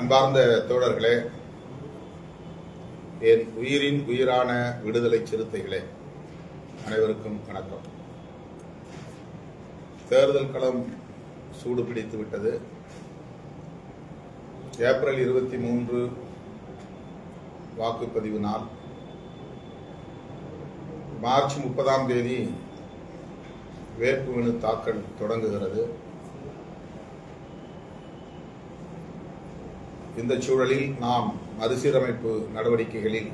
அன்பார்ந்த தோழர்களே, என் உயிரின் உயிரான விடுதலை சிறுத்தைகளே, அனைவருக்கும் வணக்கம். தேர்தல் களம் சூடு பிடித்து விட்டது. ஏப்ரல் 23 வாக்குப்பதிவு நாள். மார்ச் 30ஆம் தேதி வேட்புமனு தாக்கல் தொடங்குகிறது. இந்த சூழலில் நாம் மறுசீரமைப்பு நடவடிக்கைகளில்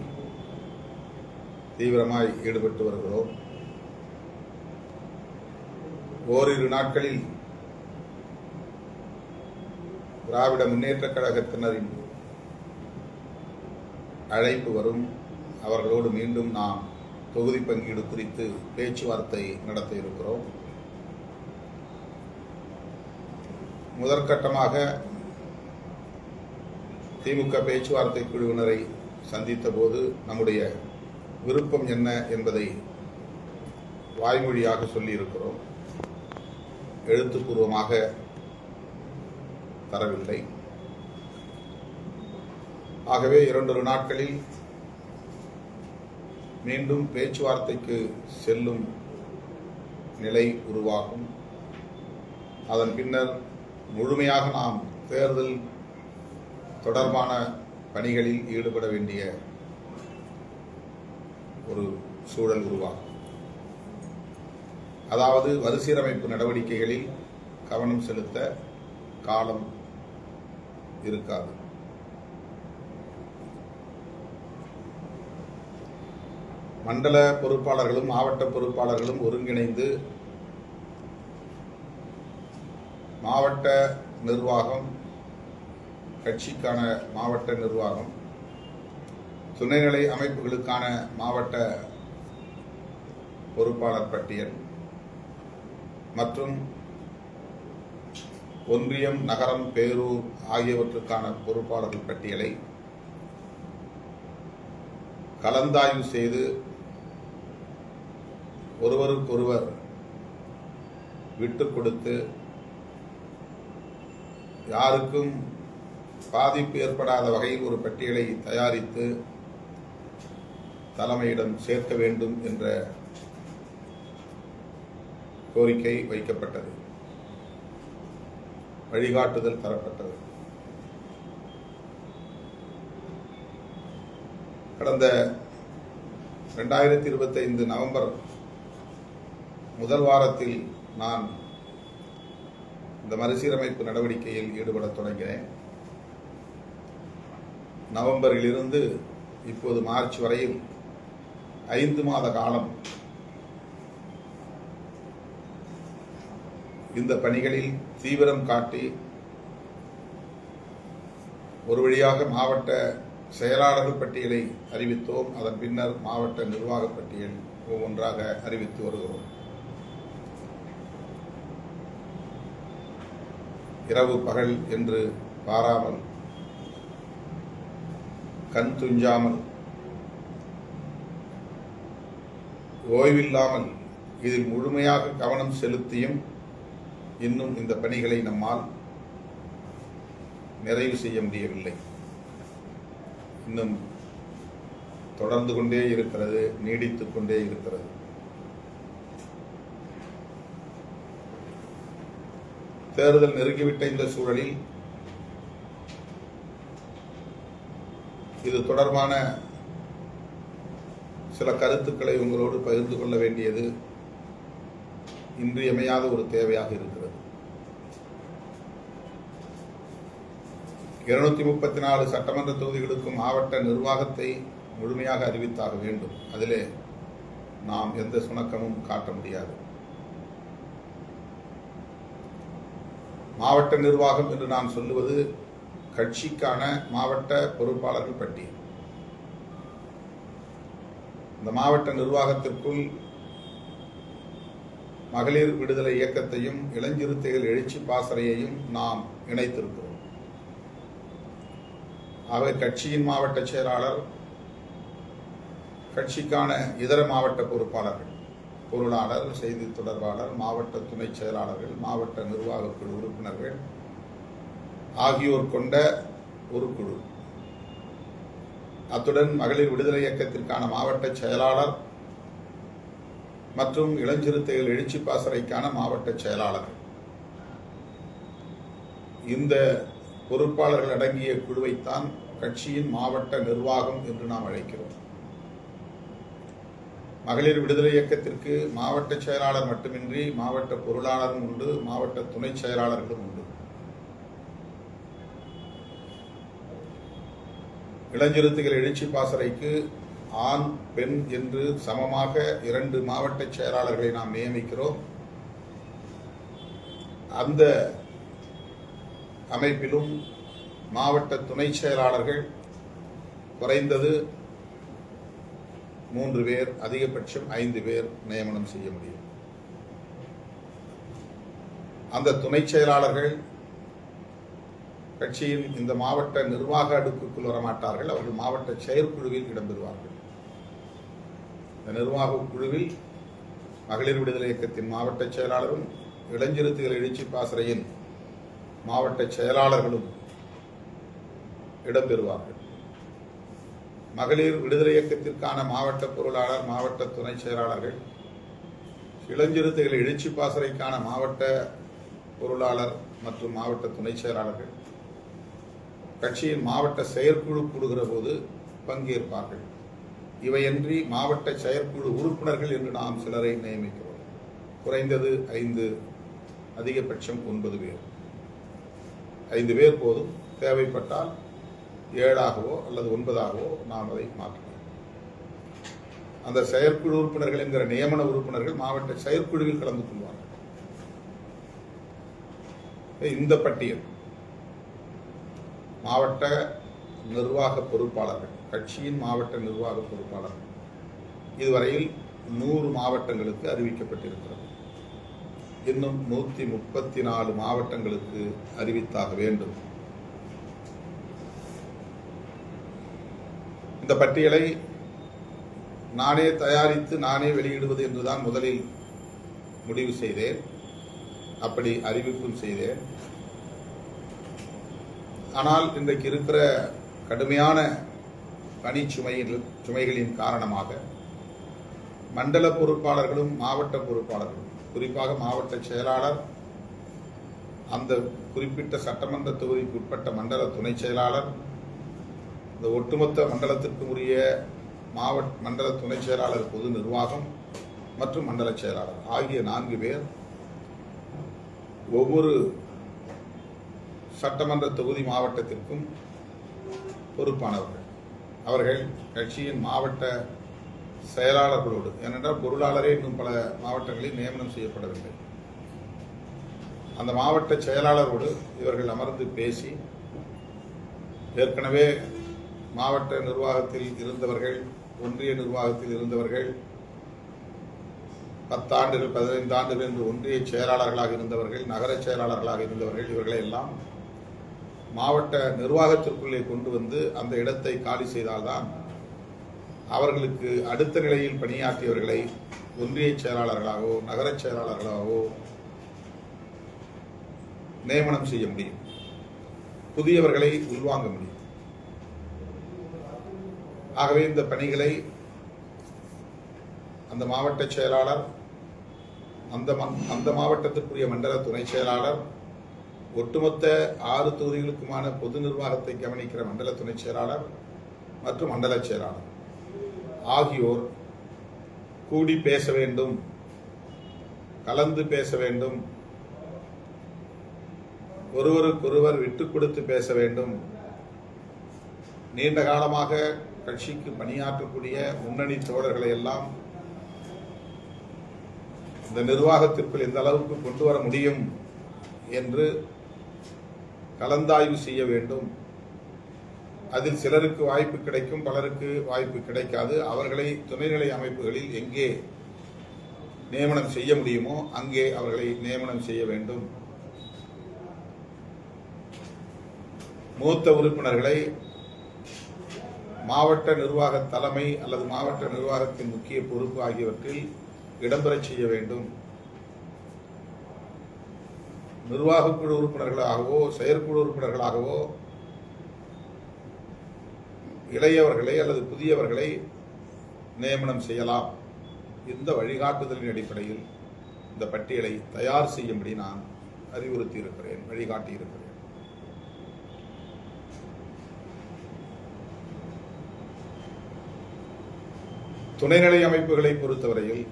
தீவிரமாய் ஈடுபட்டு வருகிறோம். ஓரிரு நாட்களில் திராவிட முன்னேற்றக் கழகத்தினரின் அழைப்பு வரும். அவர்களோடு மீண்டும் நாம் தொகுதி பங்கீடு குறித்து பேச்சுவார்த்தை நடத்த இருக்கிறோம். முதற்கட்டமாக திமுக பேச்சுவார்த்தை குழுவினரை சந்தித்த போது நம்முடைய விருப்பம் என்ன என்பதை வாய்மொழியாக சொல்லியிருக்கிறோம். எழுத்துப்பூர்வமாக தரவில்லை. ஆகவே 2 நாட்களில் மீண்டும் பேச்சுவார்த்தைக்கு செல்லும் நிலை உருவாகும். அதன் பின்னர் முழுமையாக நாம் தேர்தல் தொடர்பான பணிகளில் ஈடுபட வேண்டிய ஒரு சூழல் உருவாகும். அதாவது மறுசீரமைப்பு நடவடிக்கைகளில் கவனம் செலுத்த காலம் இருக்காது. மண்டல பொறுப்பாளர்களும் மாவட்ட பொறுப்பாளர்களும் ஒருங்கிணைந்து மாவட்ட நிர்வாகம், கட்சிக்கான மாவட்ட நிர்வாகம், துணைநிலை அமைப்புகளுக்கான மாவட்ட பொறுப்பாளர் பட்டியல் மற்றும் ஒன்றியம், நகரம், பேரூர் ஆகியவற்றுக்கான பொறுப்பாளர்கள் பட்டியலை கலந்தாய்வு செய்து ஒருவருக்கொருவர் விட்டுக் கொடுத்து யாருக்கும் பாதிப்பு ஏற்படாத வகையில் ஒரு பட்டியலை தயாரித்து தலைமையிடம் சேர்க்க வேண்டும் என்ற கோரிக்கை வைக்கப்பட்டது. வழிகாட்டுதல் தரப்பட்டது. கடந்த 2025 நவம்பர் முதல் வாரத்தில் நான் இந்த மறுசீரமைப்பு நடவடிக்கையில் ஈடுபட தொடங்கினேன். நவம்பரிலிருந்து இப்போது மார்ச் வரையில் 5 மாத காலம் இந்த பணிகளில் தீவிரம் காட்டி ஒரு வழியாக மாவட்ட செயலாளர்கள் பட்டியலை அறிவித்தோம். அதன் பின்னர் மாவட்ட நிர்வாக பட்டியல் ஒவ்வொன்றாக அறிவித்து வருகிறோம். இரவு பகல் என்று பாராமல், கண் துஞ்சாமல், ஓய்வில்லாமல் இதில் முழுமையாக கவனம் செலுத்தியும் இன்னும் இந்த பணிகளை நம்மால் நிறைவு செய்ய முடியவில்லை. இன்னும் தொடர்ந்து கொண்டே இருக்கிறது, நீடித்துக் கொண்டே இருக்கிறது. தேர்தல் நெருங்கிவிட்ட இந்த சூழலில் இது தொடர்பான சில கருத்துக்களை உங்களோடு பகிர்ந்து கொள்ள வேண்டியது இன்றியமையாத ஒரு தேவையாக இருக்கிறது. 234 சட்டமன்ற தொகுதிகளுக்கும் மாவட்ட நிர்வாகத்தை முழுமையாக அறிவித்தாக வேண்டும். அதிலே நாம் எந்த சுணக்கமும் காட்ட முடியாது. மாவட்ட நிர்வாகம் என்று நான் சொல்லுவது கட்சிக்கான மாவட்ட பொறுப்பாளர்கள் பட்டியல். இந்த மாவட்ட நிர்வாகத்திற்குள் மகளிர் விடுதலை இயக்கத்தையும் இளஞ்சிறுத்தைகள் எழுச்சி பாசறையையும் நாம் இணைத்திருக்கிறோம். ஆகவே கட்சியின் மாவட்ட செயலாளர், கட்சிக்கான இதர மாவட்ட பொறுப்பாளர்கள், பொருளாளர், செய்தி தொடர்பாளர், மாவட்ட துணை செயலாளர்கள், மாவட்ட நிர்வாக குழு உறுப்பினர்கள் ஆகியோர் கொண்ட ஒரு குழு. அத்துடன் மகளிர் விடுதலை இயக்கத்திற்கான மாவட்ட செயலாளர் மற்றும் இளஞ்சிறுத்தைகள் எழுச்சி பாசறைக்கான மாவட்ட செயலாளர், இந்த பொறுப்பாளர்கள் அடங்கிய குழுவைத்தான் கட்சியின் மாவட்ட நிர்வாகம் என்று நாம் அழைக்கிறோம். மகளிர் விடுதலை இயக்கத்திற்கு மாவட்ட செயலாளர் மட்டுமின்றி மாவட்ட பொருளாளரும் உண்டு, மாவட்ட துணை செயலாளர்களும் உண்டு. இளஞ்சிறுத்தைகள் எழுச்சி பாசறைக்கு ஆண் பெண் என்று சமமாக 2 மாவட்ட செயலாளர்களை நாம் நியமிக்கிறோம். அந்த அமைப்பிலும் மாவட்ட துணை செயலாளர்கள் குறைந்தது 3 பேர், அதிகபட்சம் 5 பேர் நியமனம் செய்ய முடியும். அந்த துணை செயலாளர்கள் கட்சியின் இந்த மாவட்ட நிர்வாக அடுக்குக்குள் வரமாட்டார்கள். அவர்கள் மாவட்ட செயற்குழுவில் இடம்பெறுவார்கள். இந்த நிர்வாக குழுவில் மகளிர் விடுதலை இயக்கத்தின் மாவட்ட செயலாளரும் இளஞ்சிறுத்தைகள் எழுச்சி பாசறையின் மாவட்ட செயலாளர்களும் இடம்பெறுவார்கள். மகளிர் விடுதலை இயக்கத்திற்கான மாவட்ட பொருளாளர், மாவட்ட துணை செயலாளர்கள், இளஞ்சிறுத்தைகள் எழுச்சி பாசறைக்கான மாவட்ட பொருளாளர் மற்றும் மாவட்ட துணை செயலாளர்கள் கட்சியின் மாவட்ட செயற்குழு கூடுகிற போது பங்கேற்பார்கள். இவையன்றி மாவட்ட செயற்குழு உறுப்பினர்கள் என்று நாம் சிலரை நியமிக்கிறோம். குறைந்தது 5, அதிகபட்சம் 9 பேர். 5 பேர் போதும். தேவைப்பட்டால் 7ஆகவோ அல்லது 9ஆகவோ நாம் அதை மாற்றலாம். அந்த செயற்குழு உறுப்பினர்கள் என்கிற நியமன உறுப்பினர்கள் மாவட்ட செயற்குழுவில் கலந்து கொள்வார்கள். இந்த பட்டியல் மாவட்ட நிர்வாக பொறுப்பாளர்கள், கட்சியின் மாவட்ட நிர்வாக பொறுப்பாளர்கள் இதுவரையில் 100 மாவட்டங்களுக்கு அறிவிக்கப்பட்டிருக்கிறது. இன்னும் 134 மாவட்டங்களுக்கு அறிவித்தாக வேண்டும். இந்த பட்டியலை நானே தயாரித்து நானே வெளியிடுவது என்றுதான் முதலில் முடிவு செய்தேன். அப்படி அறிவிப்பும் செய்தேன். ஆனால் இன்றைக்கு இருக்கிற கடுமையான பணிச்சுமைகளின் காரணமாக மண்டல பொறுப்பாளர்களும் மாவட்ட பொறுப்பாளர்களும், குறிப்பாக மாவட்ட செயலாளர், அந்த குறிப்பிட்ட சட்டமன்ற தொகுதிக்கு உட்பட்ட மண்டல துணை செயலாளர், இந்த ஒட்டுமொத்த மண்டலத்திற்கு உரிய மண்டல துணை செயலாளர், பொது நிர்வாகம் மற்றும் மண்டல செயலாளர் ஆகிய 4 பேர் ஒவ்வொரு சட்டமன்ற தொகுதி மாவட்டத்திற்கும் பொறுப்பானவர்கள். அவர்கள் கட்சியின் மாவட்ட செயலாளர்களோடு, ஏனென்றால் பொருளாளரே இன்னும் பல மாவட்டங்களில் நியமனம் செய்யப்படவில்லை, அந்த மாவட்ட செயலாளரோடு இவர்கள் அமர்ந்து பேசி, ஏற்கனவே மாவட்ட நிர்வாகத்தில் இருந்தவர்கள், ஒன்றிய நிர்வாகத்தில் இருந்தவர்கள், 10 ஆண்டுகள் 15 ஆண்டுகள் என்று ஒன்றிய செயலாளர்களாக இருந்தவர்கள், நகர செயலாளர்களாக இருந்தவர்கள், இவர்களை எல்லாம் மாவட்ட நிர்வாகத்திற்குள்ளே கொண்டு வந்து அந்த இடத்தை காலி செய்தால்தான் அவர்களுக்கு அடுத்த நிலையில் பணியாற்றியவர்களை ஒன்றிய செயலாளர்களாகவோ நகர செயலாளர்களாகவோ நியமனம் செய்ய முடியும், புதியவர்களை உள்வாங்க முடியும். ஆகவே இந்த பணிகளை அந்த மாவட்ட செயலாளர், அந்த மாவட்டத்திற்குரிய மண்டல துணை செயலாளர், ஒட்டுமொத்த 6 தொகுதிகளுக்குமான பொது நிர்வாகத்தை கவனிக்கிற மண்டல துணை செயலாளர் மற்றும் மண்டல செயலாளர் ஆகியோர் கூடி பேச வேண்டும், கலந்து பேச வேண்டும், ஒருவருக்கொருவர் விட்டுக் கொடுத்து பேச வேண்டும். நீண்ட காலமாக கட்சிக்கு பணியாற்றக்கூடிய முன்னணி தோழர்களை எல்லாம் இந்த நிர்வாகத்திற்குள் எந்த அளவுக்கு கொண்டு வர முடியும் என்று கலந்தாய்வு செய்ய வேண்டும். அதில் சிலருக்கு வாய்ப்பு கிடைக்கும், பலருக்கு வாய்ப்பு கிடைக்காது. அவர்களை துணைநிலை அமைப்புகளில் எங்கே நியமனம் செய்ய முடியுமோ அங்கே அவர்களை நியமனம் செய்ய வேண்டும். மூத்த உறுப்பினர்களை மாவட்ட நிர்வாக தலைமை அல்லது மாவட்ட நிர்வாகத்தின் முக்கிய பொறுப்பு ஆகியவற்றில் இடம்பெறச் செய்ய வேண்டும். நிர்வாக குழு உறுப்பினர்களாகவோ செயற்குழு உறுப்பினர்களாகவோ இளையவர்களை அல்லது புதியவர்களை நியமனம் செய்யலாம். இந்த வழிகாட்டுதலின் அடிப்படையில் இந்த பட்டியலை தயார் செய்யும்படி நான் அறிவுறுத்தி இருக்கிறேன், வழிகாட்டி இருக்கிறேன். துணைநிலை அமைப்புகளை பொறுத்தவரையில்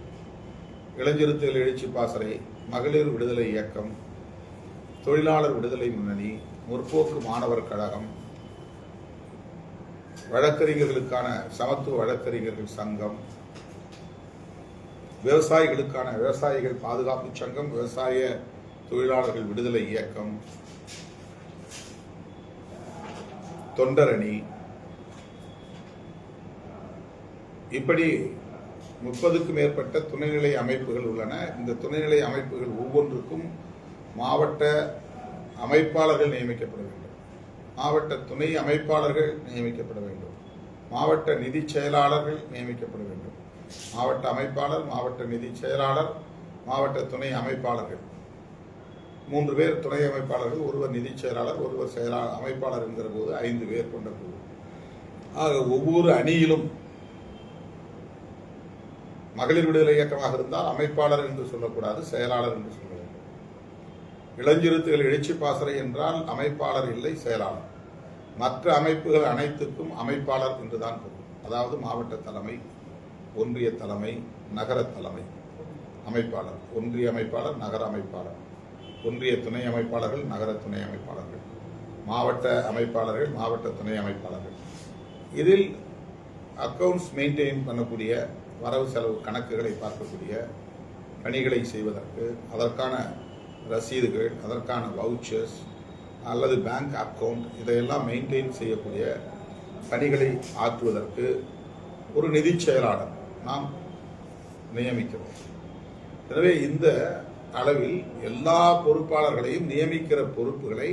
இளஞ்சிறுத்தைகள் எழுச்சி பாசறை, மகளிர் விடுதலை இயக்கம், தொழிலாளர் விடுதலை முன்னணி, முற்போக்கு மாணவர் கழகம், வழக்கறிஞர்களுக்கான சமத்துவ வழக்கறிஞர்கள் சங்கம், விவசாயிகளுக்கான விவசாயிகள் பாதுகாப்பு சங்கம், விவசாய தொழிலாளர்கள் விடுதலை இயக்கம், தொண்டரணி, இப்படி 30க்கும் மேற்பட்ட துணைநிலை அமைப்புகள் உள்ளன. இந்த துணைநிலை அமைப்புகள் ஒவ்வொன்றுக்கும் மாவட்ட அமைப்பாளர்கள் நியமிக்கப்பட வேண்டும், மாவட்ட துணை அமைப்பாளர்கள் நியமிக்கப்பட வேண்டும், மாவட்ட நிதி செயலாளர்கள் நியமிக்கப்பட வேண்டும். மாவட்ட அமைப்பாளர், மாவட்ட நிதி செயலாளர், மாவட்ட துணை அமைப்பாளர்கள் 3 பேர் துணை அமைப்பாளர்கள், ஒருவர் நிதி செயலாளர், ஒருவர் அமைப்பாளர் என்கிற போது 5 பேர் கொண்ட குழு. ஆக ஒவ்வொரு அணியிலும் மகளிர் விடுதலை இயக்கமாக இருந்தால் அமைப்பாளர் என்று சொல்லக்கூடாது, செயலாளர் என்று சொல்ல வேண்டும். இளஞ்சிறுத்தைகள் எழுச்சி பாசறை என்றால் அமைப்பாளர் இல்லை, செயலாளர். மற்ற அமைப்புகள் அனைத்துக்கும் அமைப்பாளர் என்றுதான் பொருள். அதாவது மாவட்ட தலைமை, ஒன்றிய தலைமை, நகர தலைமை, அமைப்பாளர், ஒன்றிய அமைப்பாளர், நகர அமைப்பாளர், ஒன்றிய துணை அமைப்பாளர்கள், நகர துணை அமைப்பாளர்கள், மாவட்ட அமைப்பாளர்கள், மாவட்ட துணை அமைப்பாளர்கள். இதில் அக்கவுண்ட்ஸ் மெயின்டைன் பண்ணக்கூடிய, வரவு செலவு கணக்குகளை பார்க்கக்கூடிய பணிகளை செய்வதற்கு, அதற்கான ரசீதுகள், அதற்கான வவுச்சர்ஸ் அல்லது பேங்க் அக்கவுண்ட், இதையெல்லாம் மெயின்டைன் செய்யக்கூடிய பணிகளை ஆற்றுவதற்கு ஒரு நிதி செயலாளர் நாம் நியமிக்கிறோம். எனவே இந்த அளவில் எல்லா பொறுப்பாளர்களையும் நியமிக்கிற பொறுப்புகளை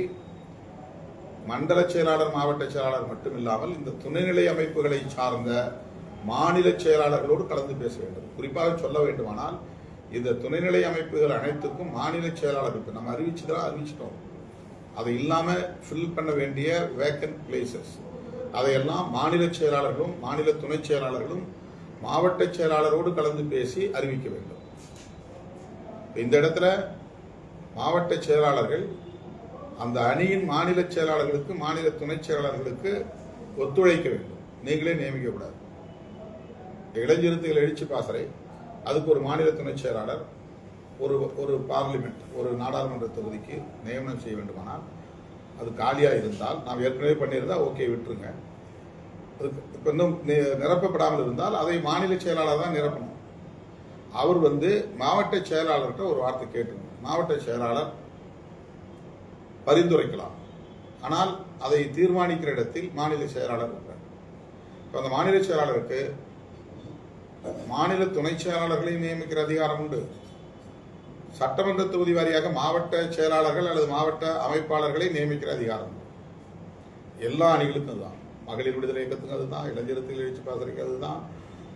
மண்டல செயலாளர், மாவட்ட செயலாளர் மட்டுமில்லாமல் இந்த துணைநிலை அமைப்புகளை சார்ந்த மாநில செயலாளர்களோடு கலந்து பேச வேண்டும். குறிப்பாக சொல்ல வேண்டுமானால் இந்த துணைநிலை அமைப்புகள் அனைத்துக்கும் மாநில செயலாளர் இப்போ நம்ம அறிவிச்சிட்டோம். அதை இல்லாமல் ஃபில் பண்ண வேண்டிய வேக்கன்ட் பிளேசஸ் அதையெல்லாம் மாநில செயலாளர்களும் மாநில துணை செயலாளர்களும் மாவட்ட செயலாளரோடு கலந்து பேசி அறிவிக்க வேண்டும். இந்த இடத்துல மாவட்ட செயலாளர்கள் அந்த அணியின் மாநில செயலாளர்களுக்கு, மாநில துணை செயலாளர்களுக்கு ஒத்துழைக்க வேண்டும். நீங்களே நியமிக்கக்கூடாது. இளஞ்சிறுத்தைகள் எழுச்சி பாசறை, அதுக்கு ஒரு மாநில துணை செயலாளர், ஒரு பார்லிமெண்ட், ஒரு நாடாளுமன்ற தொகுதிக்கு நியமனம் செய்ய வேண்டுமானால் அது காலியாக இருந்தால், நாம் ஏற்கனவே பண்ணியிருந்தால் ஓகே விட்டுருங்க. அதுக்கு இப்போ இன்னும் நிரப்பப்படாமல் இருந்தால் அதை மாநில செயலாளர் தான் நிரப்பணும். அவர் மாவட்ட செயலாளர்கிட்ட ஒரு வார்த்தை கேட்டுங்க. மாவட்ட செயலாளர் பரிந்துரைக்கலாம், ஆனால் அதை தீர்மானிக்கிற இடத்தில் மாநில செயலாளர் இருக்கிறார். இப்போ அந்த மாநில செயலாளருக்கு மாநில துணை செயலாளர்களையும் நியமிக்கிற அதிகாரம் உண்டு. சட்டமன்ற தொகுதி வாரியாக மாவட்ட செயலாளர்கள் அல்லது மாவட்ட அமைப்பாளர்களை நியமிக்கிற அதிகாரம் உண்டு. எல்லா அணிகளுக்கும் அதுதான். மகளிர் விடுதலை இயக்கத்துக்கு அதுதான், இளஞ்சிறுத்தைகள் எழுச்சி பாசறைக்கு அதுதான்,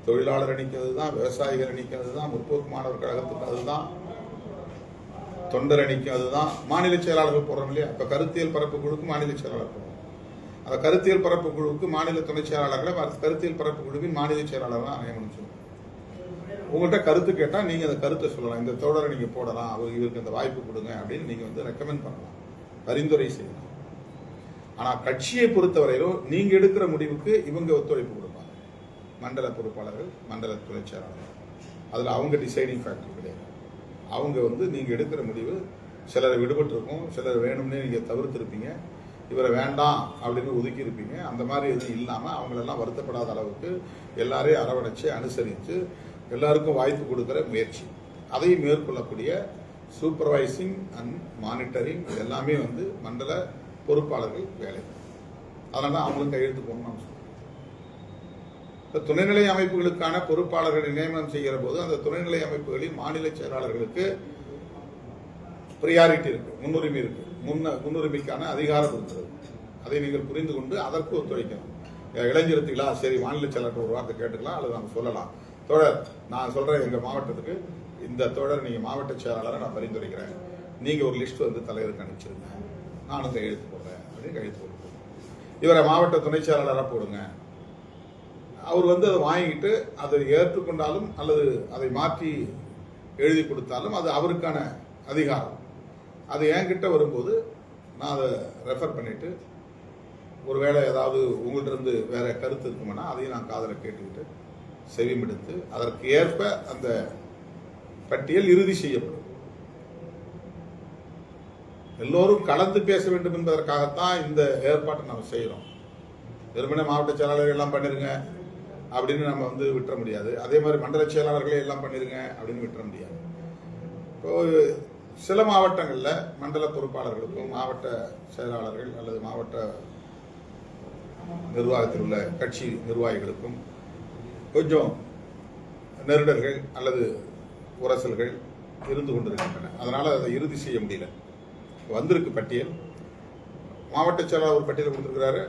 தொழிலாளர் அணிக்கு அதுதான், விவசாயிகள் அணிக்கு அதுதான், முற்போக்கு மாணவர் கழகத்துக்கு அதுதான், தொண்டர் அணிக்கு அதுதான். மாநில செயலாளர்கள் போடுறோம் இல்லையா? இப்போ கருத்தியல் பரப்பு குழுக்கு மாநில செயலாளர் போடுறோம். அந்த கருத்தியல் பரப்பு குழுவுக்கு மாநில துணை செயலாளர்களை கருத்தியல் பரப்பு குழுவின் மாநில செயலாளர் தான் நியமனம் செய்யணும். உங்கள்கிட்ட கருத்து கேட்டால் நீங்கள் அந்த கருத்தை சொல்லலாம். இந்த தோழரை நீங்கள் போடலாம், இவருக்கு இந்த வாய்ப்பு கொடுங்க அப்படின்னு நீங்கள் ரெக்கமெண்ட் பண்ணலாம், பரிந்துரை செய்யலாம். ஆனால் கட்சியை பொறுத்தவரையிலும் நீங்கள் எடுக்கிற முடிவுக்கு இவங்க ஒத்துழைப்பு கொடுப்பாங்க. மண்டல பொறுப்பாளர்கள், மண்டல துணை செயலாளர்கள், அதில் அவங்க டிசைடிங் ஃபேக்டர் கிடையாது. அவங்க நீங்கள் எடுக்கிற முடிவு, சிலரை விடுபட்டிருக்கும், சிலர் வேணும்னே நீங்கள் தவிர்த்திருப்பீங்க, இவரை வேண்டாம் அப்படின்னு ஒதுக்கி இருப்பீங்க. அந்த மாதிரி எதுவும் இல்லாமல் அவங்களெல்லாம் வருத்தப்படாத அளவுக்கு எல்லாரையும் அரவணைச்சு அனுசரித்து எல்லாருக்கும் வாய்ப்பு கொடுக்குற முயற்சி, அதை மேற்கொள்ளக்கூடிய சூப்பர்வைசிங் அண்ட் மானிட்டரிங் எல்லாமே மண்டல பொறுப்பாளர்கள் வேலை. அதனால தான் அவங்களும் கையெழுத்து போடணும். இப்போ துணைநிலை அமைப்புகளுக்கான பொறுப்பாளர்களை நியமனம் செய்கிற போது அந்த துணைநிலை அமைப்புகளின் மாநில செயலாளர்களுக்கு பிரியாரிட்டி இருக்கு, முன்னுரிமை இருக்கு, முன்னுரிமைக்கான அதிகாரம் இருக்கிறது. அதை நீங்கள் புரிந்து கொண்டு அதற்கு ஒத்துழைக்கணும். இளைஞர்களா சரி, மாநில செயலாளர் ஒரு வார்த்தை கேட்டுக்கலாம், அல்லது நம்ம சொல்லலாம், தோழர் நான் சொல்றேன், எங்க மாவட்டத்துக்கு இந்த தோழர் நீங்க மாவட்ட செயலாளரை நான் பரிந்துரைக்கிறேன், நீங்க ஒரு லிஸ்ட் தலைவருக்கு அனுப்பிச்சிருங்க, நானும் கையெழுத்து போடுறேன் அப்படின்னு கையெழுத்து போடுறேன். இவரை மாவட்ட துணை செயலாளராக போடுங்க, அவர் வந்து அதை வாங்கிட்டு அதை ஏற்றுக்கொண்டாலும் அல்லது அதை மாற்றி எழுதி கொடுத்தாலும் அது அவருக்கான அதிகாரம். அது என்கிட்ட வரும்போது நான் அதை ரெஃபர் பண்ணிட்டு ஒருவேளை ஏதாவது உங்கள்கிட்ட இருந்து வேற கருத்து இருக்குமானா அதையும் நான் காதில் கேட்டுக்கிட்டு செவிமெடுத்து அதற்கு ஏற்ப அந்த பட்டியல் இறுதி செய்யப்படும். எல்லோரும் கலந்து பேச வேண்டும் என்பதற்காகத்தான் இந்த ஏற்பாட்டை நம்ம செய்கிறோம். வெறுமனே மாவட்ட செயலாளர்கள் எல்லாம் பண்ணிருங்க அப்படின்னு நம்ம வந்து விட்டுற முடியாது. அதே மாதிரி மண்டல செயலாளர்களே எல்லாம் பண்ணிருங்க அப்படின்னு விட்டுற முடியாது. இப்போ சில மாவட்டங்களில் மண்டல பொறுப்பாளர்களுக்கும் மாவட்ட செயலாளர்கள் அல்லது மாவட்ட நிர்வாகத்தில் உள்ள கட்சி நிர்வாகிகளுக்கும் கொஞ்சம் நெருடல்கள் அல்லது உரசல்கள் இருந்து கொண்டிருக்கின்றன. அதனால் அதை இறுதி செய்ய முடியல. வந்திருக்கு பட்டியல், மாவட்ட செயலாளர் ஒரு பட்டியல் கொடுத்துருக்கிறாரு,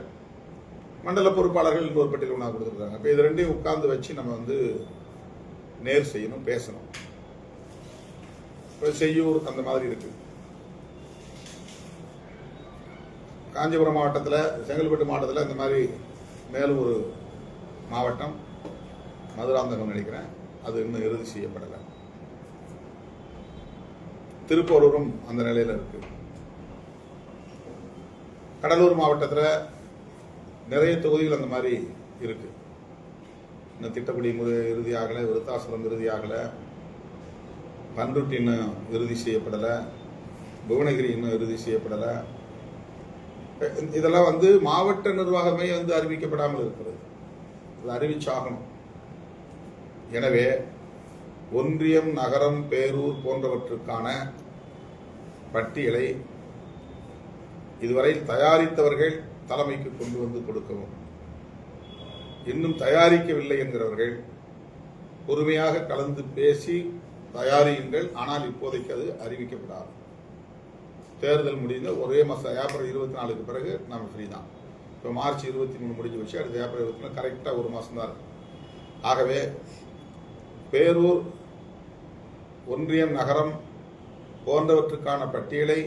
மண்டல பொறுப்பாளர்கள் இன்னொரு பட்டியல் ஒன்றா கொடுத்துருக்காங்க. இப்போ இது ரெண்டையும் உட்கார்ந்து வச்சு நம்ம வந்து நேர் செய்யணும், பேசணும். இப்போ செய்யூர் அந்த மாதிரி இருக்கு. காஞ்சிபுரம் மாவட்டத்தில், செங்கல்பட்டு மாவட்டத்தில் இந்த மாதிரி மேலும் ஒரு மாவட்டம் மதுராந்தகம் நினைக்கிறேன், அது இன்னும் இறுதி செய்யப்படலை. திருப்பூரும் அந்த நிலையில் இருக்கு. கடலூர் மாவட்டத்தில் நிறைய தொகுதிகள் அந்த மாதிரி இருக்கு. இன்னும் திட்டக்குடி இறுதியாகலை, விருத்தாசலம் இறுதியாகலை, பண்ருட்டி இன்னும் இறுதி செய்யப்படலை, புவனகிரி இன்னும் இறுதி செய்யப்படலை. இதெல்லாம் வந்து மாவட்ட நிர்வாகமே வந்து அறிவிக்கப்படாமல் இருக்கிறது. அது அறிவிச்சாகணும். எனவே ஒன்றியம், நகரம், பேரூர் போன்றவற்றுக்கான பட்டியலை இதுவரை தயாரித்தவர்கள் தலைமைக்கு கொண்டு வந்து கொடுக்கவும், இன்னும் தயாரிக்கவில்லை என்கிறவர்கள் பொறுமையாக கலந்து பேசி தயாரியுங்கள். ஆனால் இப்போதைக்கு அது அறிவிக்கப்படாது. தேர்தல் முடிந்த ஒரே மாதம் ஏப்ரல் 24க்கு பிறகு நம்ம ஃப்ரீ தான். இப்போ மார்ச் 23 முடிஞ்சு வச்சு அடுத்த ஏப்ரல் 24 கரெக்டாக ஒரு மாதம் தான் இருக்கு. ஆகவே பேரூர், ஒன்றியம், நகரம் போன்றவற்றுக்கான பட்டியலை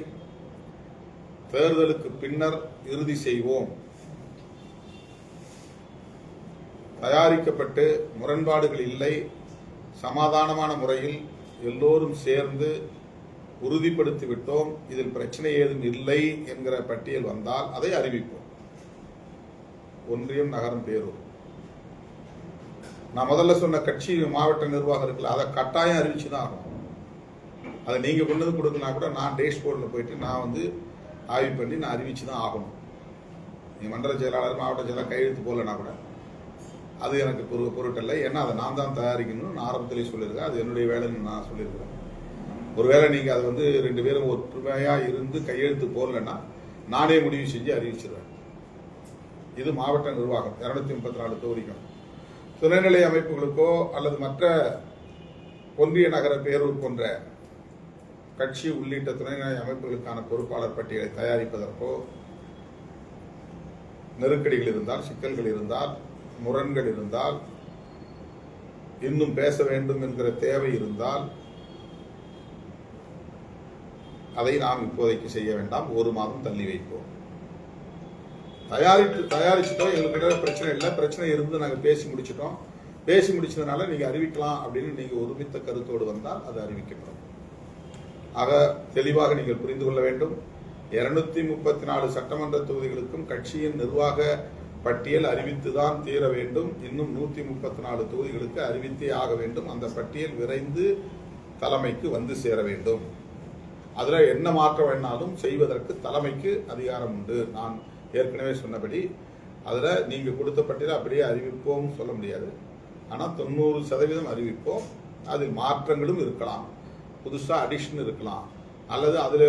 தேர்தலுக்கு பின்னர் இறுதி செய்வோம். தயாரிக்கப்பட்டு முரண்பாடுகள் இல்லை, சமாதானமான முறையில் எல்லோரும் சேர்ந்து உறுதிப்படுத்தி விட்டோம், இதில் பிரச்சனை ஏதும் இல்லை என்கிற பட்டியல் வந்தால் அதை அறிவிப்போம். ஒன்றியம், நகரம், பேரூர். நான் முதல்ல சொன்ன கட்சி மாவட்ட நிர்வாகம் இருக்குல்ல, அதை கட்டாயம் அறிவிச்சுதான் ஆகும். அதை நீங்க கொண்டு வந்து கொடுக்கனா கூட நான் டேஷ்போர்டில் போயிட்டு நான் வந்து ஆய்வு பண்ணி நான் அறிவிச்சுதான் ஆகணும். நீ மண்டல செயலாளர், மாவட்ட செயலாளர் கையெழுத்து போடலனா கூட அது எனக்கு பொருட்டல்ல. ஏன்னா அதை நான் தான் தயாரிக்கணும்னு நான் ஆரம்பத்திலேயே சொல்லியிருக்கேன். அது என்னுடைய வேலைன்னு நான் சொல்லியிருக்கிறேன். ஒருவேளை நீங்க அதை வந்து 2 பேரும் ஒற்றுமையா இருந்து கையெழுத்து போடலன்னா நானே முடிவு செஞ்சு அறிவிச்சிருவேன். இது மாவட்ட நிர்வாகம் 234 தொகுதிக்கும். துணைநிலை அமைப்புகளுக்கோ அல்லது மற்ற ஒன்றிய, நகர, பேரூர் போன்ற கட்சி உள்ளிட்ட துணைநிலை அமைப்புகளுக்கான பொறுப்பாளர் பட்டியலை தயாரிப்பதற்கோ நெருக்கடிகள் இருந்தால், சிக்கல்கள் இருந்தால், முரண்கள் இருந்தால், இன்னும் பேச வேண்டும் என்கிற தேவை இருந்தால் அதை நாம் இப்போதைக்கு செய்ய வேண்டாம். 1 மாதம் தள்ளி வைப்போம். தயாரிச்சுட்டோம், எங்களுக்கு பிரச்சனை இல்லை. பிரச்சனை இருந்து நாங்கள் பேசி முடிச்சிட்டோம். பேசி முடிச்சதுனால நீங்க அறிவிக்கலாம் அப்படின்னு நீங்க ஒருமித்த கருத்தோடு வந்தால் அது அறிவிக்கப்படும். ஆக தெளிவாக நீங்கள் புரிந்து கொள்ள வேண்டும். 234 சட்டமன்ற தொகுதிகளுக்கும் கட்சியின் நிர்வாக பட்டியல் அறிவித்துதான் தீர வேண்டும். இன்னும் 134 தொகுதிகளுக்கு அறிவித்தே ஆக வேண்டும். அந்த பட்டியல் விரைந்து தலைமைக்கு வந்து சேர வேண்டும். அதுல என்ன மாற்றம் வேணாலும் செய்வதற்கு தலைமைக்கு அதிகாரம் உண்டு. நான் ஏற்கனவே சொன்னபடி அதுல நீங்க கொடுத்த பட்டியலை அப்படியே அறிவிப்போம் சொல்ல முடியாது. ஆனா 90% அறிவிப்போம். அதில் மாற்றங்களும் இருக்கலாம், புதுசா அடிஷன் இருக்கலாம், அல்லது அதுல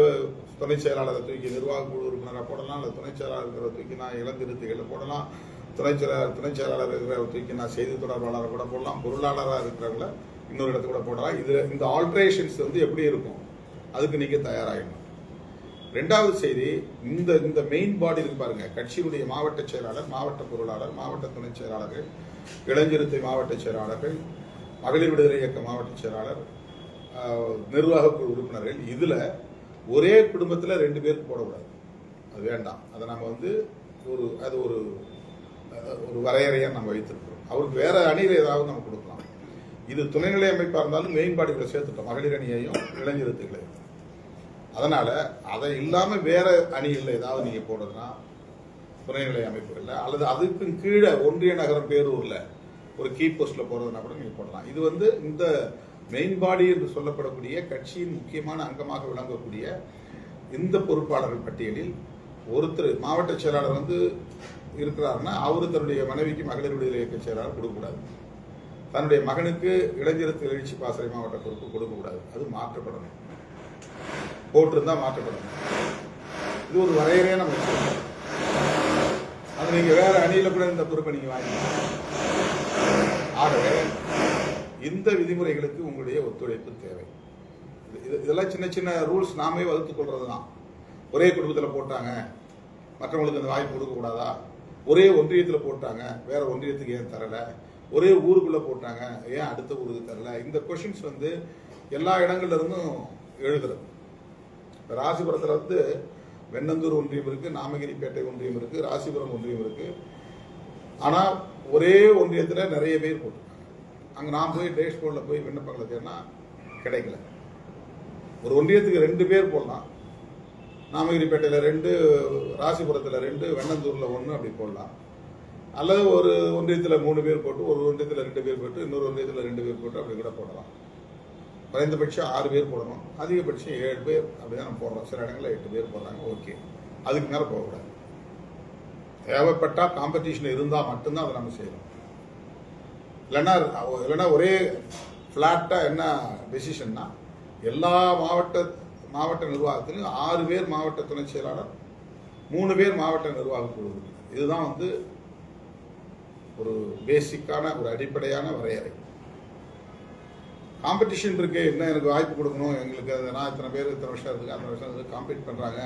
துணை செயலாளரை தூக்கி நிர்வாக குழு உறுப்பினராக போடலாம், அல்லது துணை செயலாளர் தூக்கி நான் இளந்திருத்திகளை போடலாம், துணை செயலாளர் இருக்கிற தூக்கி நான் செய்தி தொடர்பாளரை கூட போடலாம், பொருளாளராக இருக்கிறவங்கள இன்னொரு இடத்துல கூட போடலாம். இதுல இந்த ஆல்ட்ரேஷன்ஸ் வந்து எப்படி இருக்கும் அதுக்கு நீங்க தயாராகணும். 2வது செய்தி, இந்த மெயின் பாடி இருக்கு பாருங்க, கட்சியினுடைய மாவட்ட செயலாளர், மாவட்ட பொருளாளர், மாவட்ட துணை செயலாளர்கள், இளைஞருத்தை மாவட்ட செயலாளர்கள், மகளிர் விடுதலை இயக்க மாவட்ட செயலாளர், நிர்வாக குழு உறுப்பினர்கள், இதுல ஒரே குடும்பத்தில் 2 பேருக்கு போடக்கூடாது. அது வேண்டாம். அதை நம்ம வந்து அது ஒரு ஒரு வரையறையாக நம்ம வைத்திருக்கிறோம். அவருக்கு வேற அணியில் ஏதாவது நம்ம கொடுக்கலாம். இது துணைநிலை அமைப்பாக இருந்தாலும் மெயின் பாடிகளை சேர்த்துட்டோம், மகளிர் அணியையும் இளைஞர்களையும். அதனால அதை இல்லாமல் வேற அணியில் ஏதாவது நீங்க போடுறதுன்னா துணைநிலை அமைப்புகள்ல அல்லது அதுக்கு கீழே ஒன்றிய நகரம் பேரூர்ல ஒரு கீ போஸ்ட்ல போறதுனா கூட நீங்க போடலாம். இது இந்த மெயின் பாடி என்று சொல்லப்படக்கூடிய கட்சியின் முக்கியமான அங்கமாக விளங்கக்கூடிய இந்த பொறுப்பாளர்கள் பட்டியலில் ஒருத்தர் மாவட்ட செயலாளர் இருக்கிறாருன்னா அவரு தன்னுடைய மனைவிக்கு மகளிர் விடுதலை இயக்க செயலாளர் கொடுக்கக்கூடாது, தன்னுடைய மகனுக்கு இளைஞருக்கு எழுச்சி பாசறை மாவட்ட பொறுப்பு கொடுக்கக்கூடாது. அது மாற்றப்படணும், போட்டிருந்தா மாற்றப்படணும். இது ஒரு வரையறையான நம்ம அது நீங்க வேற அணியில கூட இந்த பொறுப்பை நீங்க வாங்கிக்கலாம். ஆகவே இந்த விதிமுறைகளுக்கு உங்களுடைய ஒத்துழைப்பு தேவை. இதெல்லாம் சின்ன சின்ன ரூல்ஸ் நாமே வகுத்துக் கொள்றதுதான். ஒரே குடும்பத்தில் போட்டாங்க, மற்றவங்களுக்கு அந்த வாய்ப்பு கொடுக்க கூடாதா? ஒரே ஒன்றியத்தில் போட்டாங்க, வேற ஒன்றியத்துக்கு ஏன் தரல? ஒரே ஊருக்குள்ள போட்டாங்க, ஏன் அடுத்த ஊருக்கு தரல? இந்த கொஸ்டின்ஸ் எல்லா இடங்கள்ல இருந்தும் எழுதுறது. ராசிபுரத்தில் வெண்ணந்தூர் ஒன்றியம் இருக்கு, நாமகிரிப்பேட்டை ஒன்றியம் இருக்கு, ராசிபுரம் ஒன்றியம் இருக்கு. ஆனா ஒரே ஒன்றியத்தில் நிறைய பேர் போட்டிருக்காங்க. அங்க நான் போய் டேஷ்போர்ட்ல போய் விண்ணப்பங்களை தேடினா கிடைக்கல. ஒரு ஒன்றியத்துக்கு 2 பேர் போடலாம், நாமகிரிப்பேட்டையில 2, ராசிபுரத்தில் 2, வெண்ணந்தூர்ல 1 அப்படி போடலாம். அல்லது ஒரு ஒன்றியத்தில் 3 பேர் போட்டு, ஒரு ஒன்றியத்தில் 2 பேர் போட்டு, இன்னொரு ஒன்றியத்தில் 2 பேர் போட்டு அப்படி கூட போடலாம். குறைந்தபட்சம் 6 பேர் போடணும், அதிகபட்சம் 7 பேர் அப்படிதான் நம்ம போடுறோம். சில இடங்களில் 8 பேர் போடுறாங்க. ஓகே, அதுக்கு மேல போகக்கூடாது. தேவைப்பட்டா காம்படிஷன் இருந்தா மட்டும்தான் அதை நம்ம செய்யணும். இல்லைன்னா ஒரே பிளாட்டா என்ன டெசிஷன்னா எல்லா மாவட்ட நிர்வாகத்திலும் 6 பேர் மாவட்ட துணை செயலாளர், 3 பேர் மாவட்ட நிர்வாக குழு. இதுதான் ஒரு பேசிக்கான ஒரு அடிப்படையான வரையறை. காம்படிஷன் இருக்கு, என்ன எனக்கு வாய்ப்பு கொடுக்கணும், எங்களுக்கு நான் இத்தனை பேர் இத்தனை வருஷம் இருக்கு, அந்த வருஷம் காம்பீட் பண்றாங்க,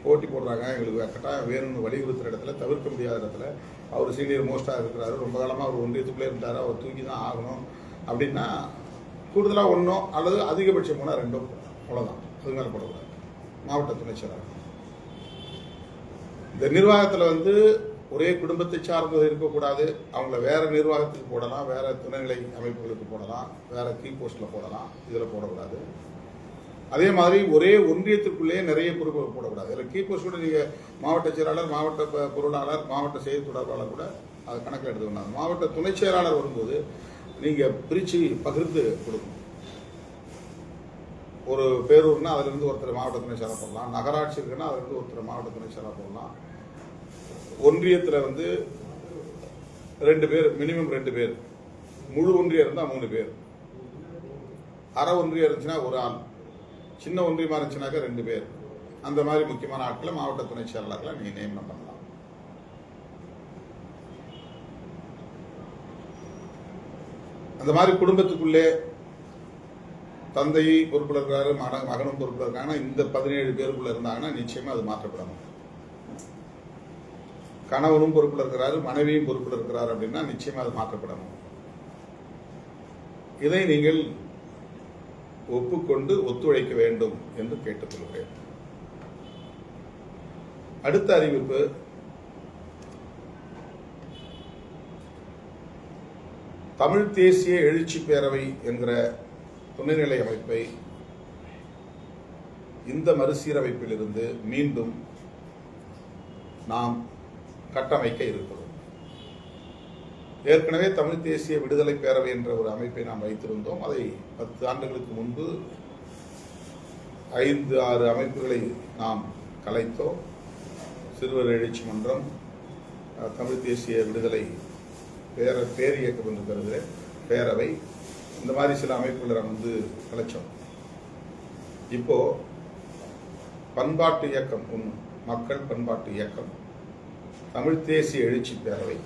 போட்டி போடுறாங்க, எங்களுக்கு கட்டாயம் வேணும்னு வலியுறுத்துற இடத்துல, தவிர்க்க முடியாத இடத்துல, அவர் சீனியர் மோஸ்டா இருக்கிறாரு, ரொம்ப காலமா அவர் ஒன்றியத்துக்குள்ளே இருந்தாரு, அவர் தூக்கி தான் ஆகணும் அப்படின்னா கூடுதலா 1 அல்லது அதிகபட்சம் 2 அவ்வளவுதான். அது மேல போடக்கூடாது. மாவட்ட துணை செயலாளர் இந்த நிர்வாகத்தில் ஒரே குடும்பத்தை சார்ந்தது இருக்கக்கூடாது. அவங்கள வேற நிர்வாகத்துக்கு போடலாம், வேற துணைநிலை அமைப்புகளுக்கு போடலாம், வேற கீ போஸ்ட்ல போடலாம். இதுல போடக்கூடாது. அதே மாதிரி ஒரே ஒன்றியத்துக்குள்ளேயே நிறைய பொறுப்புகள் போடக்கூடாது. இதுல கீ போஸ்ட் கூட நீங்க மாவட்ட செயலாளர், மாவட்ட பொருளாளர், மாவட்ட செய்தி தொடர்பாளர் கூட அது கணக்கில் எடுத்துக்கணும். மாவட்ட துணை செயலாளர் வரும்போது நீங்க பிரிச்சு பகிர்ந்து கொடுக்கணும். ஒரு பேரூர்னா அதுல இருந்து ஒருத்தர் மாவட்ட துணை செயலாளர் போடலாம், நகராட்சி இருக்குன்னா அதுல இருந்து ஒருத்தர் மாவட்ட துணை செயலாளர் போடலாம். ஒன்றியத்தில் 2 பேர், மினிமம் 2 பேர், முழு ஒன்றியம் இருந்தா 3 பேர், அரை ஒன்றியம் இருந்துச்சுன்னா 1 ஆள், சின்ன ஒன்றியமா இருந்துச்சுனாக்கா 2 பேர். அந்த மாதிரி முக்கியமான ஆட்களை மாவட்ட துணை செயலாளர்களை நீங்க நியமனம் பண்ணலாம். அந்த மாதிரி குடும்பத்துக்குள்ளே தந்தை பொறுப்புல இருக்காரு, மகனும் பொறுப்புல இருக்காங்கன்னா இந்த 17 பேருக்குள்ள இருந்தாங்கன்னா நிச்சயமா அது மாற்றப்படணும். கணவனும் பொறுப்புல இருக்கிறாரு, மனைவியும் பொறுப்புல இருக்கிறார் அப்படின்னா நிச்சயமா அது மாற்றப்படணும். இதை நீங்கள் ஒப்புக்கொண்டு ஒத்துழைக்க வேண்டும் என்று கேட்டுக்கொள்கிறேன். அடுத்த அறிவிப்பு, தமிழ் தேசிய எழுச்சி பேரவை என்கிற துணைநிலை அமைப்பை இந்த மறுசீரமைப்பில் இருந்து மீண்டும் நாம் கட்டமைக்க இருக்கிறோம். ஏற்கனவே தமிழ் தேசிய விடுதலை பேரவை என்ற ஒரு அமைப்பை நாம் வைத்திருந்தோம். அதை 10 ஆண்டுகளுக்கு முன்பு 5-6 அமைப்புகளை நாம் கலைத்தோம். சிறுவர் எழுச்சி மன்றம், தமிழ் தேசிய விடுதலை பேரியக்கம் என்று கருதுகிறேன், பேரவை, இந்த மாதிரி சில அமைப்புகளை நாம் கலைச்சோம். இப்போ பண்பாட்டு இயக்கம், மக்கள் பண்பாட்டு இயக்கம், தமிழ் தேசிய எழுச்சி பேரவை,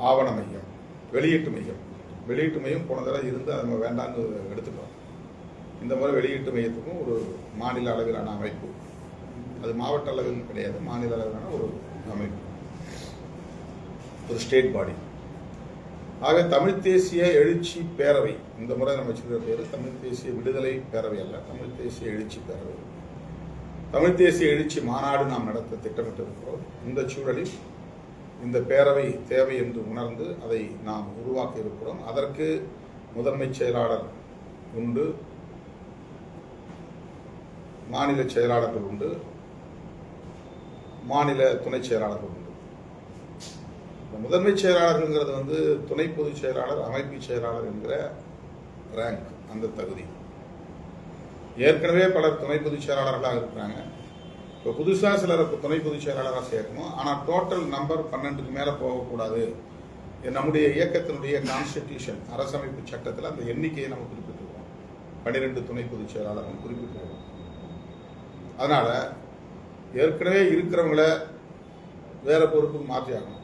ஆவண மையம், வெளியீட்டு மையம் போன தடவை இருந்து அதை நம்ம வேண்டாம்னு எடுத்துக்கிறோம். இந்த முறை வெளியீட்டு மையத்துக்கும் ஒரு மாநில அளவிலான அமைப்பு, அது மாவட்ட அளவில் கிடையாது, மாநில அளவிலான ஒரு அமைப்பு, ஒரு ஸ்டேட் பாடி. ஆக தமிழ் தேசிய எழுச்சி பேரவை, இந்த முறை நம்ம வச்சிருக்கிற பேரு தமிழ் தேசிய விடுதலை பேரவை அல்ல, தமிழ் தேசிய எழுச்சி பேரவை. தமிழ் தேசிய எழுச்சி மாநாடு நாம் நடத்த திட்டமிட்டிருக்கிறோம். இந்த சூழலில் இந்த பேரவை தேவை என்று உணர்ந்து அதை நாம் உருவாக்க இருக்கிறோம். அதற்கு முதன்மைச் செயலாளர் உண்டு, மாநில செயலாளர்கள் உண்டு, மாநில துணை செயலாளர்கள் உண்டு. முதன்மை செயலாளர்கள்ங்கிறது துணை பொதுச் செயலாளர், அமைப்பு செயலாளர் என்கிற ரேங்க், அந்த தகுதி. ஏற்கனவே பலர் துணை பொதுச் செயலாளர்களாக இருக்கிறாங்க. இப்போ புதுசாக சிலர் துணை பொதுச் செயலாளராக சேர்க்கணும். ஆனால் டோட்டல் நம்பர் 12க்கு மேலே போகக்கூடாது. நம்முடைய இயக்கத்தினுடைய கான்ஸ்டிடியூஷன், அரசமைப்பு சட்டத்தில் அந்த எண்ணிக்கையை நம்ம குறிப்பிட்டிருக்கோம். 12 துணை பொதுச் செயலாளர்கள் குறிப்பிட்டிருக்கோம். அதனால ஏற்கனவே இருக்கிறவங்கள வேற பொறுப்புக்கு மாற்றி ஆகணும்.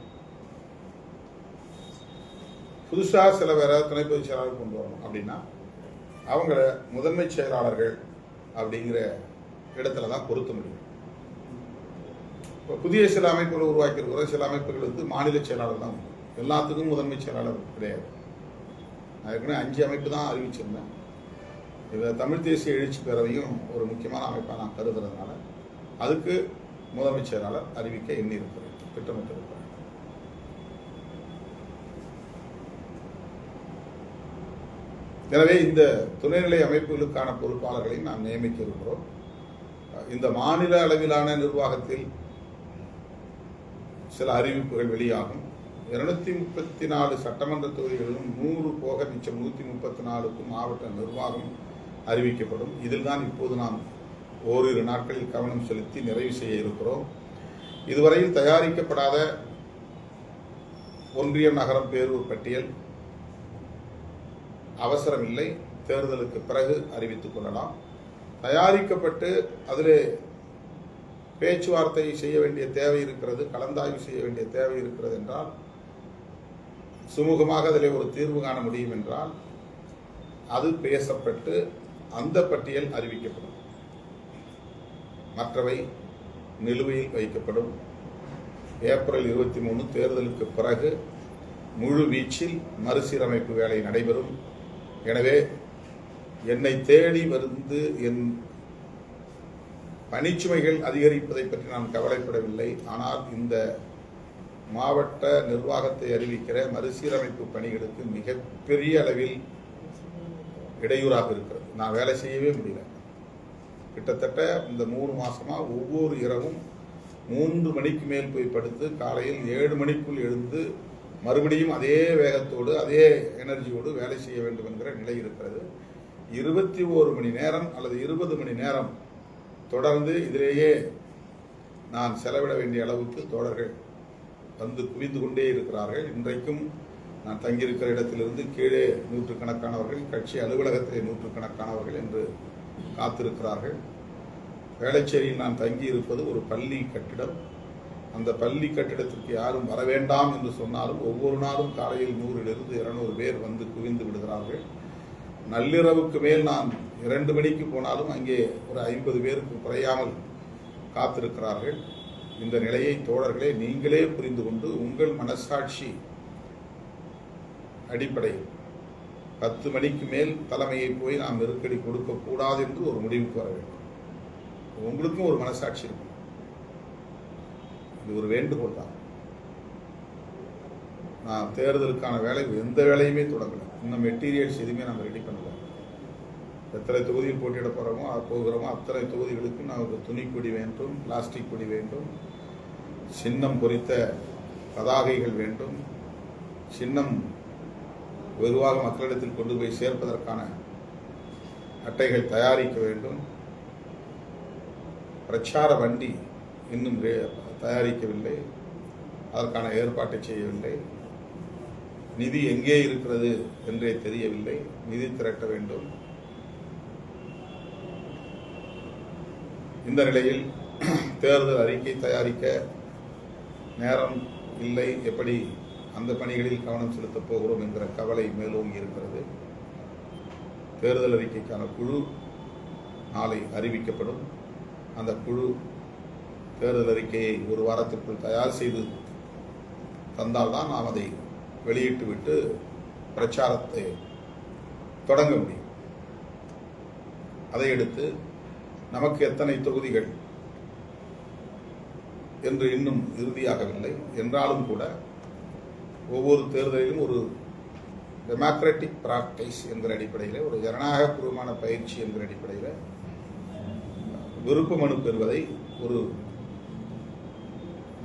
புதுசாக சில வேற துணை பொதுச் செயலாளர் கொண்டு வரணும். அப்படின்னா அவங்கள முதன்மை செயலாளர்கள் அப்படிங்கிற இடத்துல தான் பொருத்த முடியும். இப்போ புதிய சில அமைப்புகளை உருவாக்கி இருக்கிற சில அமைப்புகள் மாநில செயலாளர் தான் உண்டு. எல்லாத்துக்கும் முதன்மை செயலாளர் கிடையாது. நான் ஏற்கனவே 5 அமைப்பு தான் அறிவிச்சிருந்தேன். இதில் தமிழ் தேசிய எழுச்சி பேரவையும் ஒரு முக்கியமான அமைப்பாக நான் கருதுறதுனால அதுக்கு முதன்மை செயலாளர் அறிவிக்க எண்ணி இருக்கிறேன், திட்டமிட்டிருக்கிறேன். எனவே இந்த துணைநிலை அமைப்புகளுக்கான பொறுப்பாளர்களை நாம் நியமிக்க இருக்கிறோம். இந்த மாநில அளவிலான நிர்வாகத்தில் சில அறிவிப்புகள் வெளியாகும். 234 சட்டமன்ற தொகுதிகளிலும் 100 போக மிச்சம் 134க்கும் மாவட்ட நிர்வாகம் அறிவிக்கப்படும். இதில் தான் இப்போது நாம் ஓரிரு நாட்களில் கவனம் செலுத்தி நிறைவு செய்ய இருக்கிறோம். இதுவரையில் தயாரிக்கப்படாத ஒன்றியம், நகரம், பேரூர் பட்டியல் அவசரமில்லை, தேர்தலுக்கு பிறகு அறிவித்துக் கொள்ளலாம். தயாரிக்கப்பட்டு அதில் பேச்சுவார்த்தை செய்ய வேண்டிய தேவை இருக்கிறது, கலந்தாய்வு செய்ய வேண்டிய தேவை இருக்கிறது என்றால், சுமூகமாக அதில் ஒரு தீர்வு காண முடியும் என்றால் அது பேசப்பட்டு அந்த பட்டியல் அறிவிக்கப்படும். மற்றவை நிலுவையில் வைக்கப்படும். ஏப்ரல் 23 தேர்தலுக்கு பிறகு முழு வீச்சில் மறுசீரமைப்பு வேலை நடைபெறும். எனவே என்னை தேடி வந்து என் பணிச்சுமைகள் அதிகரிப்பதை பற்றி நான் கவலைப்படவில்லை. ஆனால் இந்த மாவட்ட நிர்வாகத்தை அறிவிக்கிற மறுசீரமைப்பு பணிகளுக்கு மிகப்பெரிய அளவில் இடையூறாக இருக்கிறது. நான் வேலை செய்யவே முடியல. கிட்டத்தட்ட இந்த 3 மாசமா ஒவ்வொரு இரவும் 3 மணிக்கு மேல் போய் படுத்து காலையில் 7 மணிக்குள் எழுந்து மறுபடியும் அதே வேகத்தோடு அதே எனர்ஜியோடு வேலை செய்ய வேண்டும் என்கிற நிலை இருக்கிறது. 21 மணி நேரம் அல்லது 20 மணி நேரம் தொடர்ந்து இதிலேயே நான் செலவிட வேண்டிய அளவுக்கு தோழர்கள் வந்து குவிந்து கொண்டே இருக்கிறார்கள். இன்றைக்கும் நான் தங்கியிருக்கிற இடத்திலிருந்து கீழே நூற்றுக்கணக்கானவர்கள், கட்சி அலுவலகத்திலே நூற்றுக்கணக்கானவர்கள் என்று காத்திருக்கிறார்கள். வேளச்சேரியில் நான் தங்கி இருப்பது ஒரு பள்ளி கட்டிடம். அந்த பள்ளி கட்டிடத்திற்கு யாரும் வர வேண்டாம் என்று சொன்னாலும் ஒவ்வொரு நாளும் காலையில் 100லிருந்து 200 பேர் வந்து குவிந்து விடுகிறார்கள். நள்ளிரவுக்கு மேல் நான் 2 மணிக்கு போனாலும் அங்கே ஒரு 50 பேருக்கு குறையாமல் காத்திருக்கிறார்கள். இந்த நிலையை தோழர்களே நீங்களே புரிந்து கொண்டு உங்கள் மனசாட்சி அடிப்படையில் 10 மணிக்கு மேல் தலைமையை போய் நாம் நெருக்கடி கொடுக்கக்கூடாது என்று ஒரு முடிவுக்கு வர வேண்டும். உங்களுக்கும் ஒரு மனசாட்சி இருக்கும். இது ஒரு வேண்டுகோள் தான். நான் தேர்தலுக்கான வேலை எந்த வேலையுமே தொடங்கல. இன்னும் மெட்டீரியல்ஸ் எதுவுமே நம்ம ரெடி பண்ணல. எத்தனை தொகுதியில் போட்டியிட போகிறோமோ அத்தனை தொகுதிகளுக்கு நமக்கு துணிக்கொடி வேண்டும், பிளாஸ்டிக் கொடி வேண்டும், சின்னம் பொறித்த பதாகைகள் வேண்டும், சின்னம் வெகுவாக மக்களிடத்தில் கொண்டு போய் சேர்ப்பதற்கான அட்டைகள் தயாரிக்க வேண்டும். பிரச்சார வண்டி இன்னும் தயாரிக்கவில்லை, அதற்கான ஏற்பாட்டை செய்யவில்லை. நிதி எங்கே இருக்கிறது என்றே தெரியவில்லை. நிதி திரட்ட வேண்டும். இந்த நிலையில் தேர்தல் அறிக்கை தயாரிக்க நேரம் இல்லை. எப்படி அந்த பணிகளில் கவனம் செலுத்தப் போகிறோம் என்கிற கவலை மேலோங்கி இருக்கிறது. தேர்தல் அறிக்கைக்கான குழு நாளை அறிவிக்கப்படும். அந்த குழு தேர்தல் அறிக்கையை ஒரு வாரத்திற்குள் தயார் செய்து தந்தால்தான் நாம் அதை வெளியிட்டு விட்டு பிரச்சாரத்தை தொடங்க முடியும். அதையடுத்து நமக்கு எத்தனை தொகுதிகள் என்று இன்னும் இறுதியாகவில்லை. என்றாலும் கூட ஒவ்வொரு தேர்தலிலும் ஒரு டெமோக்ராட்டிக் பிராக்டிஸ் என்கிற அடிப்படையில், ஒரு ஜனநாயகபூர்வமான பயிற்சி என்கிற அடிப்படையில் விருப்ப மனு பெறுவதை ஒரு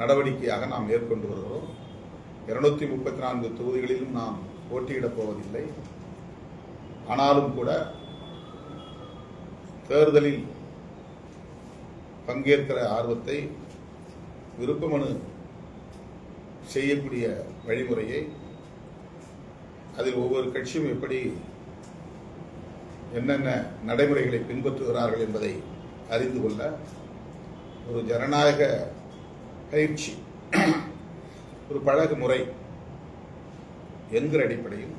நடவடிக்கையாக நாம் மேற்கொண்டு வருகிறோம். 234 தொகுதிகளிலும் நாம் போட்டியிடப் போவதில்லை. ஆனாலும் கூட தேர்தலில் பங்கேற்கிற ஆர்வத்தை, விருப்ப மனு செய்யக்கூடிய வழிமுறையை, அதில் ஒவ்வொரு கட்சியும் எப்படி என்னென்ன நடைமுறைகளை பின்பற்றுகிறார்கள் என்பதை அறிந்து கொள்ள ஒரு ஜனநாயக பயிற்சி, ஒரு பழகு முறை என்கிற அடிப்படையில்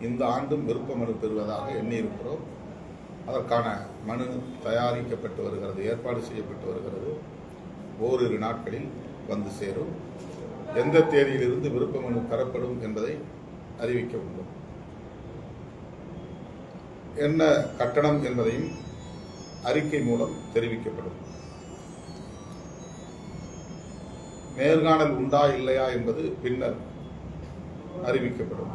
இந்த ஆண்டும் விருப்ப மனு பெறுவதாக எண்ணியிருக்கிறோம். அதற்கான மனு தயாரிக்கப்பட்டு வருகிறது, ஏற்பாடு செய்யப்பட்டு வருகிறது. ஓரிரு நாட்களில் வந்து சேரும். எந்த தேதியிலிருந்து விருப்ப மனு பெறப்படும் என்பதை அறிவிக்க உள்ளோம். என்ன கட்டணம் என்பதையும் அறிக்கை மூலம் தெரிவிக்கப்படும். நேர்காணல் உண்டா இல்லையா என்பது பின்னர் அறிவிக்கப்படும்.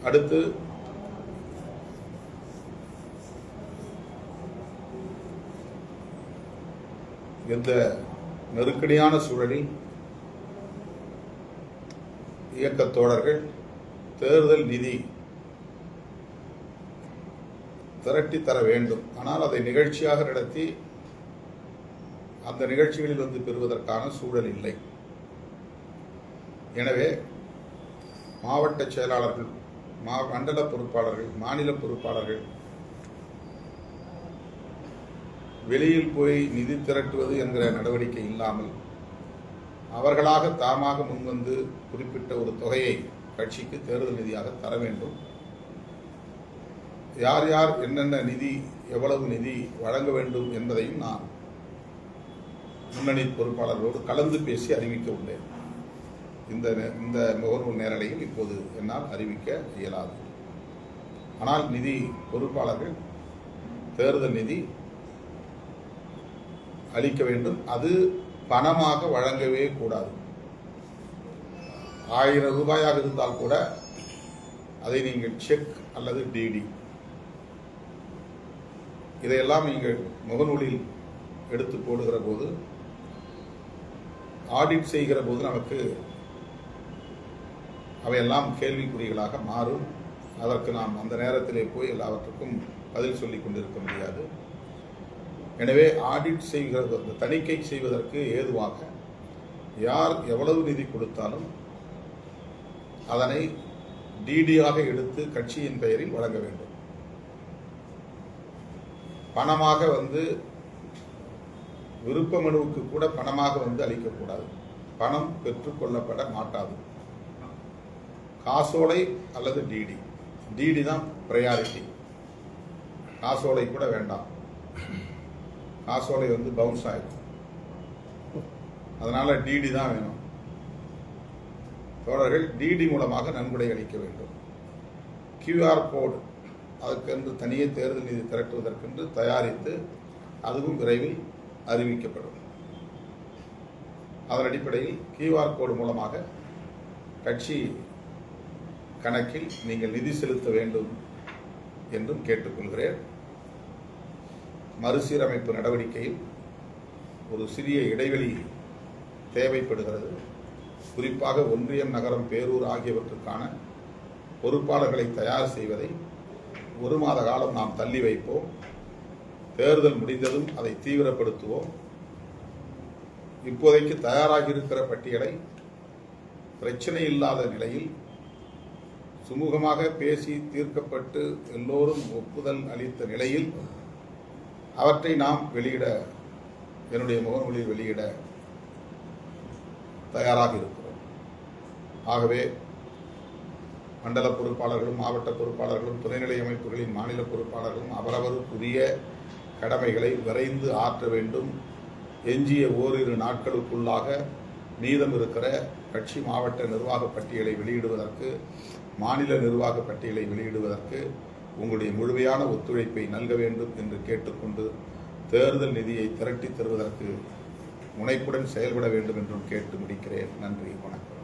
அடுத்து இந்த நெருக்கடியான சூழலில் இயக்கத் தோழர்கள் தேர்தல் நிதி திரட்டி தர வேண்டும். ஆனால் அதை நிகழ்ச்சியாக நடத்தி அந்த நிகழ்ச்சிகளில் வந்து பெறுவதற்கான சூழல் இல்லை. எனவே மாவட்ட செயலாளர்கள், மண்டல பொறுப்பாளர்கள், மாநில பொறுப்பாளர்கள் வெளியில் போய் நிதி திரட்டுவது என்கிற நடவடிக்கை இல்லாமல் அவர்களாக தாமாக முன்வந்து குறிப்பிட்ட ஒரு தொகையை கட்சிக்கு தேர்தல் நிதியாக தர வேண்டும். யார் யார் என்னென்ன நிதி, எவ்வளவு நிதி வழங்க வேண்டும் என்பதையும் நான் முன்னணி பொறுப்பாளர்களோடு கலந்து பேசி அறிவிக்க உள்ளேன். இந்த முகநூல் நேரலையில் இப்போது என்னால் அறிவிக்க இயலாது. ஆனால் நிதி பொறுப்பாளர்கள் தேர்தல் நிதி அளிக்க வேண்டும். அது பணமாக வழங்கவே கூடாது. 1000 ரூபாயாக இருந்தால் கூட அதை நீங்கள் செக் அல்லது டிடி, இதையெல்லாம் நீங்கள் முகநூலில் எடுத்து போடுகிற போது, ஆடிட் செய்கிற போது நமக்கு அவையெல்லாம் கேள்விக்குறிகளாக மாறும். அதற்கு நாம் அந்த நேரத்திலே போய் எல்லாவற்றுக்கும் பதில் சொல்லிக் கொண்டிருக்க முடியாது. எனவே ஆடிட் செய்கிறது, அந்த தணிக்கை செய்வதற்கு ஏதுவாக யார் எவ்வளவு நிதி கொடுத்தாலும் அதனை டிடியாக எடுத்து கட்சியின் பெயரில் வழங்க வேண்டும். பணமாக வந்து விருப்ப மனுவுக்கு கூட பணமாக வந்து அளிக்கக்கூடாது. பணம் பெற்றுக்கொள்ளப்பட மாட்டாது. காசோலை அல்லது டிடி, டிடி தான் பிரையாரிட்டி. காசோலை கூட வேண்டாம். காசோலை வந்து பவுன்ஸ் ஆயிடும். அதனால டிடி தான் வேணும். தோழர்கள் டிடி மூலமாக நன்கொடை அளிக்க வேண்டும். QR கோடு, அதுக்கென்று தனியே தேர்தல் நிதி திரட்டுவதற்கென்று தயாரித்து அதுவும் விரைவில் அறிவிக்கப்படும். அதன் அடிப்படையில் QR கோடு மூலமாக கட்சி கணக்கில் நீங்கள் நிதி செலுத்த வேண்டும் என்றும் கேட்டுக்கொள்கிறேன். மறுசீரமைப்பு நடவடிக்கையில் ஒரு சிறிய இடைவெளி தேவைப்படுகிறது. குறிப்பாக ஒன்றியம், நகரம், பேரூர் ஆகியவற்றுக்கான பொறுப்பாளர்களை தயார் செய்வதை 1 மாத காலம் நாம் தள்ளி வைப்போம். தேர்தல் முடிந்ததும் அதை தீவிரப்படுத்துவோம். இப்போதைக்கு தயாராகி இருக்கிற பட்டியலை பிரச்சனை இல்லாத நிலையில் சுமூகமாக பேசி தீர்க்கப்பட்டு எல்லோரும் ஒப்புதல் அளித்த நிலையில் அவற்றை நாம் வெளியிட, என்னுடைய முகநூலில் வெளியிட தயாராக இருக்கிறோம். ஆகவே மண்டல பொறுப்பாளர்களும், மாவட்ட பொறுப்பாளர்களும், துணைநிலை அமைப்புகளின் மாநில பொறுப்பாளர்களும் அவரவருக்குரிய கடமைகளை விரைந்து ஆற்ற வேண்டும். எஞ்சிய ஓரிரு நாட்களுக்குள்ளாக மீதம் இருக்கிற கட்சி மாவட்ட நிர்வாக பட்டியலை வெளியிடுவதற்கு, மாநில நிர்வாக பட்டியலை வெளியிடுவதற்கு உங்களுடைய முழுமையான ஒத்துழைப்பை நல்க வேண்டும் என்று கேட்டுக்கொண்டு தேர்தல் நிதியை திரட்டி தருவதற்கு முனைப்புடன் செயல்பட வேண்டும் என்றும் கேட்டு முடிக்கிறேன். நன்றி, வணக்கம்.